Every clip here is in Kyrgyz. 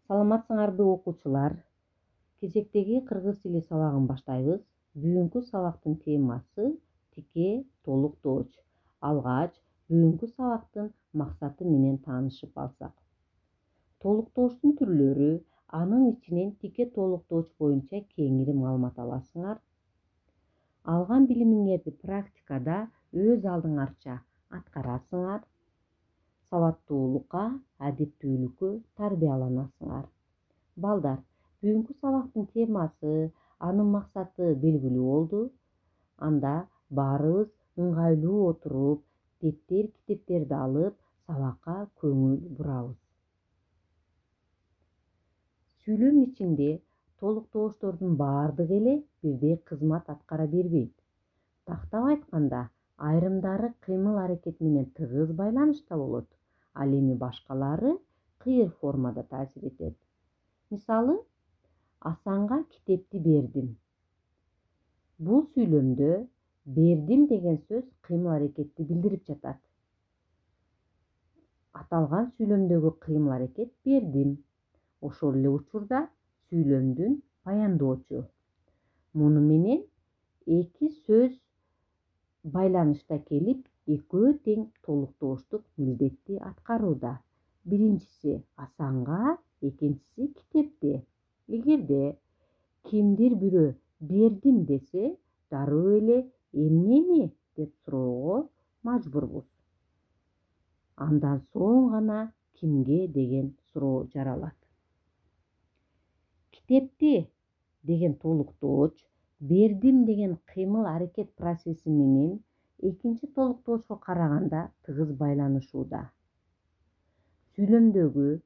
Саламатсыңарбы окуучулар? Кезектеги кыргыз тили сабагын баштайбыз. Бүгүнкү сабактын темасы тике толуктооч. Алгач бүгүнкү сабактын максаты менен таанышып алсак. Толуктоочтун түрлөрү, анын ичинен тике толуктооч боюнча кеңири маалымат аласыңар. Алган билимиңерди практикада өз алдыңарча аткарасыңар. Сабаттуулукка, адептүүлүккө тарбияланасыңар. Балдар, бүгүнкү сабактын темасы, анын максаты белгилүү болду. Анда баарыбыз ыңгайлуу отуруп, дептер, китептерди алып, сабакка көңүл бурабыз. Сүйлөм ичинде толуктоочтордун баардыгы эле бирдей кызмат аткара бербейт. Тактап айтканда, айрымдары кыймыл-аракет менен тыгыз байланышта болот, ал эми башкалары кыйыр формада таасир этет. Мисалы, Асанга китепти бердим. Бул сүйлөмдө бердим деген сөз кыймыл-аракетти билдирип жатат. Аталган сүйлөмдөгү кыймыл-аракет бердим. Ошол эле учурда сүйлөмдүн баяндоочу. Муну менен эки сөз байланышта келип, экөө тең толуктоочтук милдетти аткарууда. Биринчиси Асанга, экинчиси китепти. Эгерде кимдир бирөө бердим десе, дароо эле эмнени деп суроого мажбурбуз. Андан соң гана кимге деген суроо жаралат. Китепти деген толуктооч бердим деген кыймыл-аракет процесси менен экинчи толуктоочко караганда тыгыз байланышууда. Сүйлөмдөгү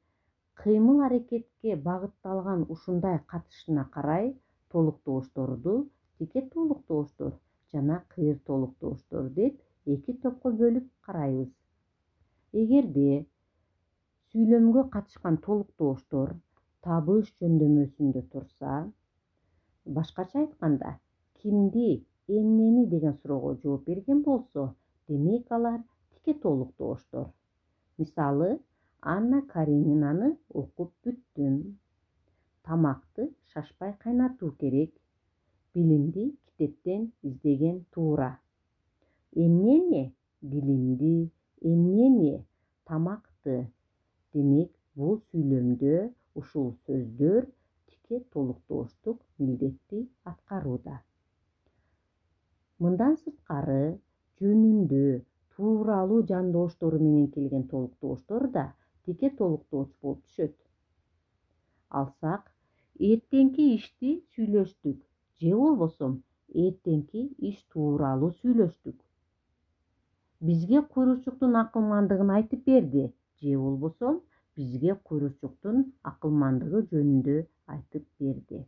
кыймыл-аракетке багытталган ушундай катышына карай толуктоочторду тике толуктоочтор жана кыйыр толуктоочтор деп эки топко бөлүп карайбыз. Эгерде сүйлөмгө катышкан толуктоочтор табыш жөндөмөсүндө турса, башкача айтканда, кимди, эмнени деген суроого жооп берген болсо, демек алар тике толуктоочтор. Мисалы, Анна Каренинаны окуп бүттүм. Тамакты шашпай кайнатуу керек. Билимди китептен издеген туура. Эмнени? Билимди. Эмнени? Тамакты. Демек, бул сүйлөмдө ушул сөздөр тике толуктоочтук милдетти аткарууда. Мындан сырткары, жөнүндө тууралуу жандооштору менен келген толуктоочтор да тике толуктооч болуп түшөт. Алсак, эртеңки ишти сүйлөштүк, же болбосо эртеңки иш тууралуу сүйлөштүк. Бизге куйручуктун акылмандыгын айтып берди, же болбосо бизге куйручуктун акылмандыгы жөнүндө айтып берди.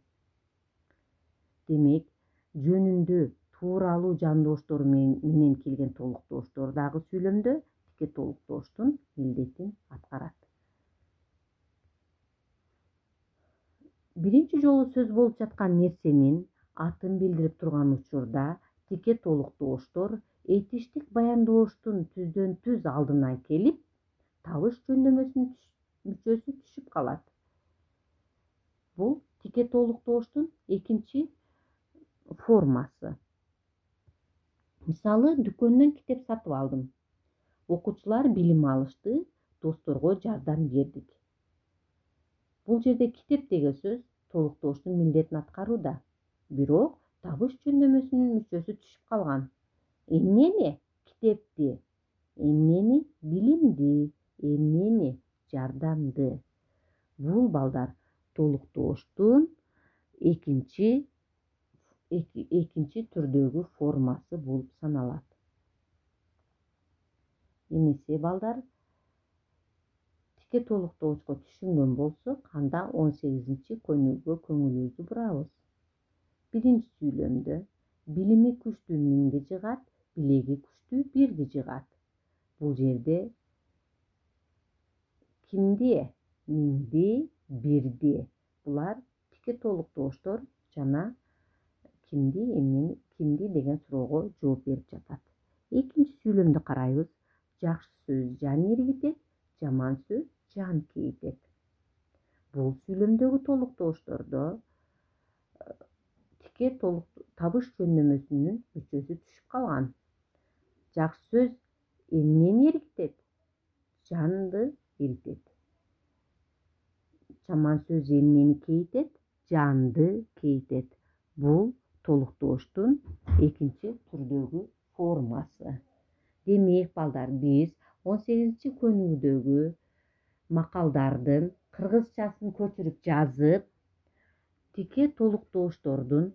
Демек, жөнүндө тууралуу жандооштору менен келген толуктоочтор дагы сүйлөмдө тике толуктоочтун милдетин аткарат. Биринчи жолу сөз болуп жаткан нерсенин атын билдирип турган учурда тике толуктоочтор этиштик баяндооштун түздөн түз алдына келип, табыш жөндөмөсүнүн мүчөсү түшүп калат. Бул тике толуктооштун экинчи формасы. Мисалы, дүкөндөн китеп сатып алдым. Окуучулар билим алышты, досторго жардам бердик. Бул жерде китеп деген сөз толуктоочтун милдетин аткарууда. Бирок табыш жөндөмөсүнүн мүчөсү түшүп калган. Эмнени? Китепти. Эмнени? Билимди. Эмнени? Жардамды. Бул, балдар, толуктоочтун экинчи түрдөгү формасы болуп саналат. Эмесе, балдар, тике толуктоочко түшүнгөн болсок, анда 18-чи көнүгүүгө көңүлүбүздү бурабыз. Биринчи сүйлөмдө билими күчтүү миңди жыгат, билеги күчтүү бирди жыгат. Бул жерде кимди, миңди, бирди. Булар тике толуктоочтор жана кимди, эмнени, кимди деген суроого жооп берип жатат. Экинчи сүйлөмдү карайбыз. Жакшы сөз жан эргитет, жаман сөз жан кейитет. Бул сүйлөмдөгү толуктооштордо тике табыш жөндөмөсүнүн мүчөсү түшүп калган. Жакшы сөз эмнени ириктет? Жанды ириктет. Жаман сөз эмнени кейитет? Жанды кейитет. Бул толуктооштун экинчи түрдөгү формасы. Демек, балдар, биз 18-көнүгүүдөгү макалдардын кыргызчасын көчүрүп жазып, тике толуктооштордун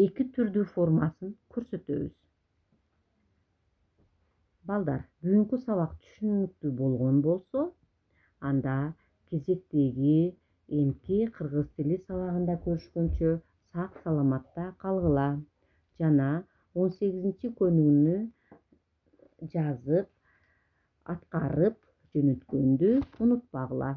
эки түрдүү формасын көрсөтөбүз. Балдар, бүгүнкү сабак түшүнүктүү болгон болсо, анда кезектеги эмки кыргыз тили сабагында көрүшкөнчө сак саламатта калгыла жана 18-көнүгүүнү жазып, аткарып жөнөткөндү унутпагыла.